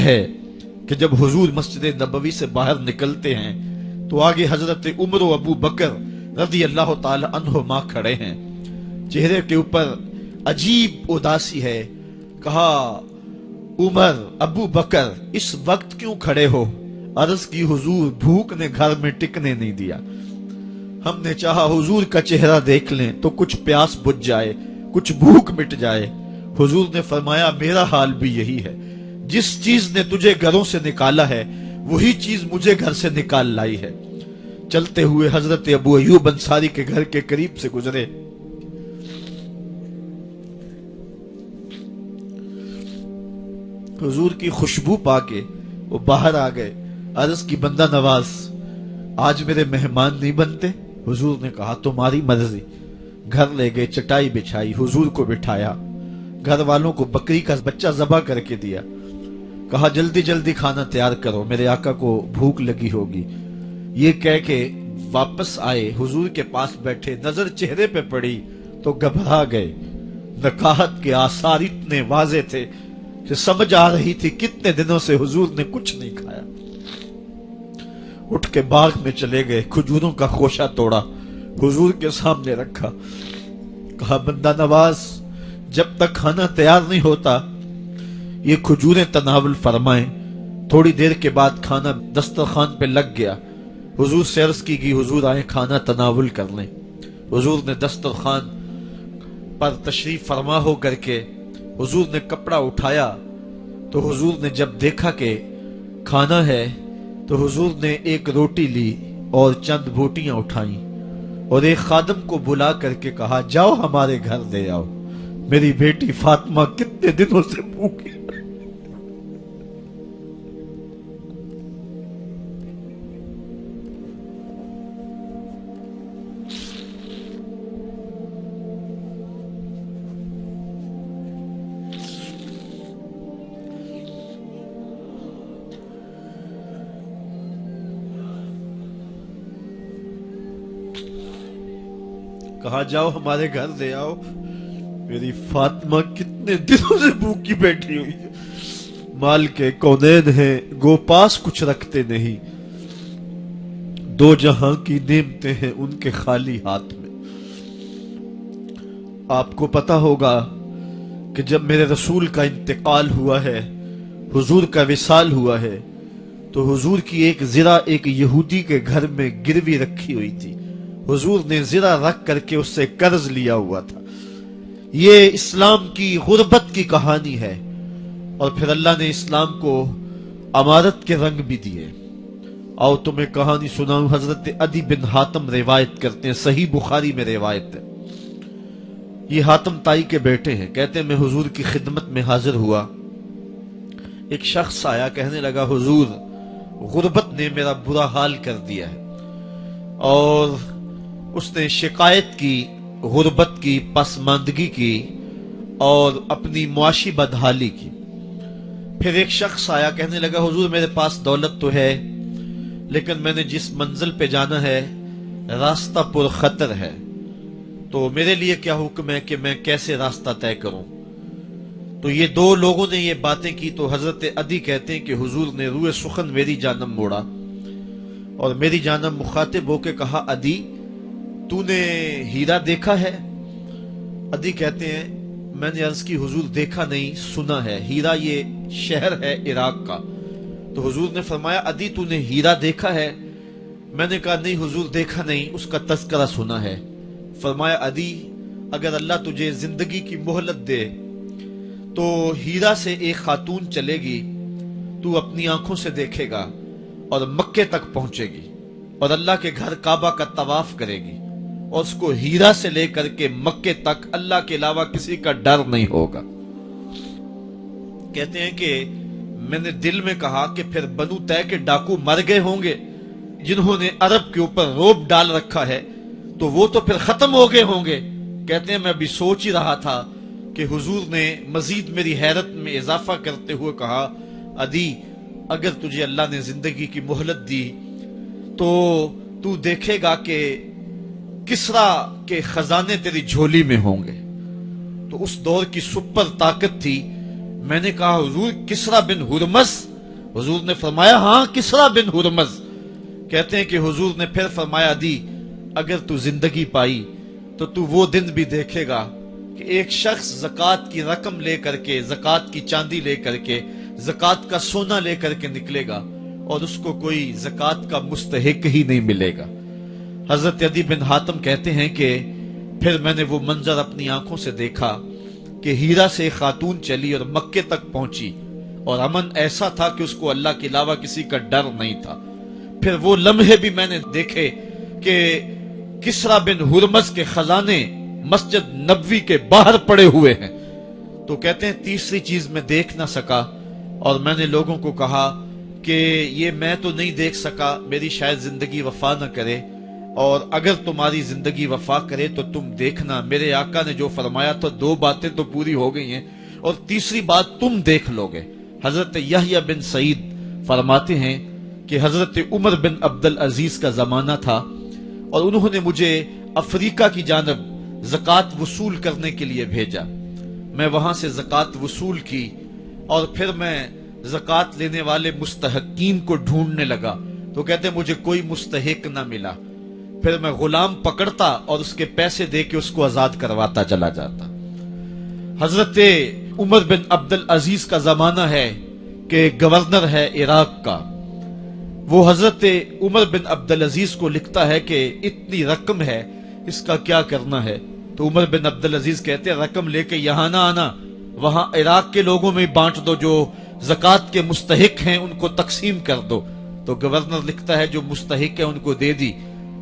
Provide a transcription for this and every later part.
ہے کہ جب حضور مسجد نبوی سے باہر نکلتے ہیں تو آگے حضرت عمر و ابو بکر رضی اللہ تعالی عنہما کھڑے ہیں، چہرے کے اوپر عجیب اداسی ہے۔ کہا عمر، ابو بکر اس وقت کیوں کھڑے ہو؟ عرض کی حضور بھوک نے گھر میں ٹکنے نہیں دیا، ہم نے چاہا حضور کا چہرہ دیکھ لیں تو کچھ پیاس بجھ جائے، کچھ بھوک مٹ جائے۔ حضور نے فرمایا میرا حال بھی یہی ہے، جس چیز نے تجھے گھروں سے نکالا ہے وہی چیز مجھے گھر سے نکال لائی ہے۔ چلتے ہوئے حضرت ابو ایوب انصاری کے گھر کے قریب سے گزرے، حضور کی خوشبو پا کے وہ باہر آ گئے۔ عرض کی بندہ نواز آج میرے مہمان نہیں بنتے؟ حضور نے کہا تمہاری مرضی۔ گھر لے گئے، چٹائی بچھائی، حضور کو بٹھایا، گھر والوں کو بکری کا بچہ ذبح کر کے دیا، کہا جلدی جلدی کھانا تیار کرو، میرے آقا کو بھوک لگی ہوگی۔ یہ کہہ کے واپس آئے، حضور کے پاس بیٹھے، نظر چہرے پہ پڑی تو گھبرا گئے۔ نکاحت کے آثار اتنے واضح تھے کہ سمجھ آ رہی تھی کتنے دنوں سے حضور نے کچھ نہیں کھایا۔ اٹھ کے باغ میں چلے گئے، کھجوروں کا خوشہ توڑا، حضور کے سامنے رکھا، کہا بندہ نواز جب تک کھانا تیار نہیں ہوتا یہ کھجوریں تناول فرمائیں۔ تھوڑی دیر کے بعد کھانا دسترخوان پہ لگ گیا، حضور سے عرض کی گئی حضور آئیں کھانا تناول کر لیں۔ حضور نے دسترخوان پر تشریف فرما ہو کر کے حضور نے کپڑا اٹھایا تو حضور نے جب دیکھا کہ کھانا ہے تو حضور نے ایک روٹی لی اور چند بوٹیاں اٹھائیں اور ایک خادم کو بلا کر کے کہا جاؤ ہمارے گھر دے آؤ، میری بیٹی فاطمہ کتنے دنوں سے بھوکی۔ کہا جاؤ ہمارے گھر دے آؤ، میری فاطمہ کتنے دنوں سے بھوکی بیٹھی ہوئی ہے۔ مال کے کونین ہیں گو پاس کچھ رکھتے نہیں، دو جہاں کی نعمتیں ہیں ان کے خالی ہاتھ میں۔ آپ کو پتا ہوگا کہ جب میرے رسول کا انتقال ہوا ہے، حضور کا وصال ہوا ہے، تو حضور کی ایک زرہ ایک یہودی کے گھر میں گروی رکھی ہوئی تھی، حضور نے زرہ رکھ کر کے اس سے قرض لیا ہوا تھا۔ یہ اسلام کی غربت کی کہانی ہے، اور پھر اللہ نے اسلام کو امارت کے رنگ بھی دیے۔ آؤ تمہیں کہانی سناؤں، حضرت عدی بن حاتم روایت کرتے ہیں، صحیح بخاری میں روایت ہے۔ یہ حاتم تائی کے بیٹے ہیں، کہتے ہیں میں حضور کی خدمت میں حاضر ہوا، ایک شخص آیا کہنے لگا حضور غربت نے میرا برا حال کر دیا ہے، اور اس نے شکایت کی غربت کی، پسماندگی کی اور اپنی معاشی بدحالی کی۔ پھر ایک شخص آیا کہنے لگا حضور میرے پاس دولت تو ہے لیکن میں نے جس منزل پہ جانا ہے راستہ پر خطر ہے، تو میرے لیے کیا حکم ہے کہ میں کیسے راستہ طے کروں؟ تو یہ دو لوگوں نے یہ باتیں کی تو حضرت عدی کہتے ہیں کہ حضور نے روئے سخن میری جانب موڑا اور میری جانب مخاطب ہو کے کہا عدی تو نے ہیرا دیکھا ہے؟ عدی کہتے ہیں میں نے عرض کی حضور دیکھا نہیں، سنا ہے، ہیرا یہ شہر ہے عراق کا۔ تو حضور نے فرمایا عدی تو نے ہیرا دیکھا ہے؟ میں نے کہا نہیں حضور دیکھا نہیں، اس کا تذکرہ سنا ہے۔ فرمایا عدی اگر اللہ تجھے زندگی کی مہلت دے تو ہیرا سے ایک خاتون چلے گی، تو اپنی آنکھوں سے دیکھے گا اور مکے تک پہنچے گی اور اللہ کے گھر کعبہ کا طواف کرے گی، اور اس کو ہیرا سے لے کر کے مکے تک اللہ کے علاوہ کسی کا ڈر نہیں ہوگا۔ کہتے ہیں کہ میں نے دل میں کہا کہ پھر بنو طے کے ڈاکو مر گئے ہوں گے جنہوں نے عرب کے اوپر روب ڈال رکھا ہے، تو وہ تو پھر ختم ہو گئے ہوں گے۔ کہتے ہیں میں ابھی سوچ ہی رہا تھا کہ حضور نے مزید میری حیرت میں اضافہ کرتے ہوئے کہا عدی اگر تجھے اللہ نے زندگی کی مہلت دی تو تو دیکھے گا کہ کسرا کے خزانے تیری جھولی میں ہوں گے۔ تو اس دور کی سپر طاقت تھی۔ میں نے کہا حضور کسرا بن ہرمز हुजूर ने फरमाया हाँ किसरा बिन हुरमज। कहते हैं कि हुजूर ने फिर फरमाया दी अगर तू जिंदगी पाई तो तू वो दिन भी देखेगा कि एक शख्स ज़कात की रकम लेकर के, ज़कात की चांदी लेकर के, ज़कात का सोना लेकर के निकलेगा और उसको कोई ज़कात का मुस्तहिक ही नहीं मिलेगा। हजरत अदी बिन हातिम कहते हैं कि फिर मैंने वो मंजर अपनी आंखों से देखा कि हीरा से एक खातून चली और मक्के तक पहुंची और अमन ऐसा था कि उसको अल्लाह के अलावा किसी का डर नहीं था। फिर वो लम्हे भी मैंने देखे कि किसरा बिन हुरमज के खजाने मस्जिद नबवी के बाहर पड़े हुए हैं। तो कहते हैं तीसरी चीज मैं देख ना सका और मैंने लोगों को कहा कि ये मैं तो नहीं देख सका, मेरी शायद जिंदगी वफा न करे, और अगर तुम्हारी जिंदगी वफा करे तो तुम देखना मेरे आका ने जो फरमाया तो दो बातें तो पूरी हो गई हैं और तीसरी बात तुम देख लोगे। हजरत यहया बिन सईद फरमाते हैं कि हजरत उमर बिन अब्दुल अजीज का जमाना था और उन्होंने मुझे अफ्रीका की जानब ज़कात वसूल करने के लिए भेजा। मैं वहां से ज़कात वसूल की और फिर मैं ज़कात लेने वाले मुस्तहकीन को ढूंढने लगा तो कहते मुझे कोई मुस्तहिक ना मिला। फिर मैं गुलाम पकड़ता और उसके पैसे दे के उसको आजाद करवाता चला जाता। हजरत उमर बिन अब्दुल अजीज का जमाना है कि गवर्नर है इराक का। वो हजरत उमर बिन अब्दुल अजीज को लिखता है कि इतनी रकम है, इसका क्या करना है। तो उमर बिन अब्दुल अजीज कहते हैं रकम लेके यहां ना आना, वहां इराक के लोगों में बांट दो, जो ज़कात के मुस्तहिक हैं उनको तकसीम कर दो। तो गवर्नर लिखता है जो मुस्तहिक है उनको दे दी,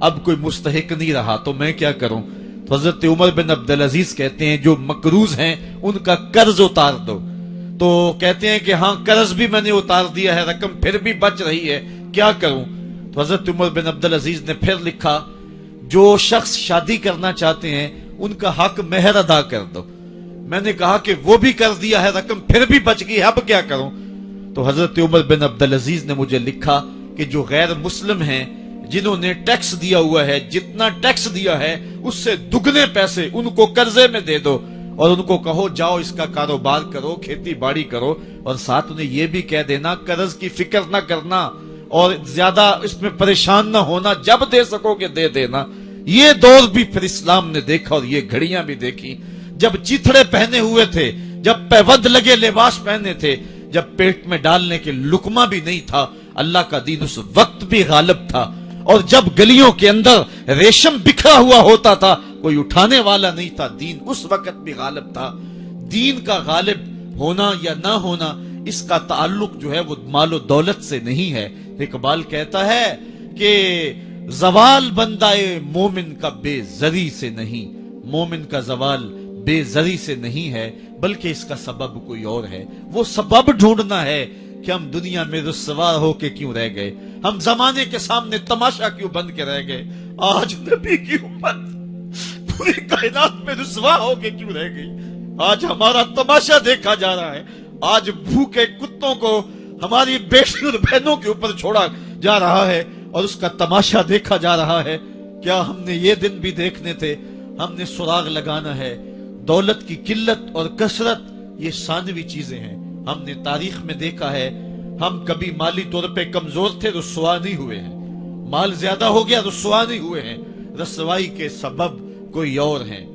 अब कोई मुस्तहिक नहीं रहा तो मैं क्या करूं। तो हजरत उमर बिन अब्दुल अजीज कहते हैं जो मकरूज हैं उनका कर्ज उतार दो। तो कहते हैं कि हाँ कर्ज भी मैंने उतार दिया है, रकम फिर भी बच रही है, क्या करूं। तो हजरत उमर बिन अब्दुल अजीज ने फिर लिखा जो शख्स शादी करना चाहते हैं उनका हक मेहर अदा कर दो। मैंने कहा कि वो भी कर दिया है, रकम फिर भी बच गई, अब क्या करूं। तो हजरत उमर बिन अब्दुल अजीज ने मुझे लिखा कि जो गैर मुस्लिम हैं जिन्होंने टैक्स दिया हुआ है, जितना टैक्स दिया है उससे दुगने पैसे उनको कर्जे में दे दो और उनको कहो जाओ इसका कारोबार करो, खेती बाड़ी करो, और साथ उन्हें यह भी कह देना कर्ज की फिक्र ना करना और ज्यादा इसमें परेशान ना होना, जब दे सकोगे दे देना। ये दौर भी फिर इस्लाम ने देखा और ये घड़ियां भी देखी जब चिथड़े पहने हुए थे, जब पैबंद लगे लिबास पहने थे, जब पेट में डालने के लुकमा भी नहीं था, अल्लाह का दीन उस वक्त भी गालिब था। और जब गलियों के अंदर रेशम बिखरा हुआ होता था, कोई उठाने वाला नहीं था, दीन उस वक्त भी गालिब था। दीन का गालिब होना या ना होना इसका ताल्लुक जो है वो मालो दौलत से नहीं है। इकबाल कहता है कि जवाल बंदाए मोमिन का बेजरी से नहीं, मोमिन का जवाल बेजरी से नहीं है बल्कि इसका सबब कोई और है। वो सबब ढूंढना है कि हम दुनिया में रुस्वा होके क्यों रह गए, हम जमाने के सामने तमाशा क्यों बन के रह गए। आज नबी की उम्मत पूरी कायनात में रुस्वा होके क्यों रह गई। आज हमारा तमाशा देखा जा रहा है, आज भूखे कुत्तों को हमारी बेटी और बहनों के ऊपर छोड़ा जा रहा है और उसका तमाशा देखा जा रहा है। क्या हमने ये दिन भी देखने थे, हमने सुराग लगाना है। दौलत की किल्लत और कसरत ये सानवी चीजें हैं। हमने तारीख में देखा है हम कभी माली तौर पे कमजोर थे, रुस्वा नहीं हुए हैं। माल ज्यादा हो गया, रुस्वा नहीं हुए हैं। रसवाई के सबब कोई और हैं।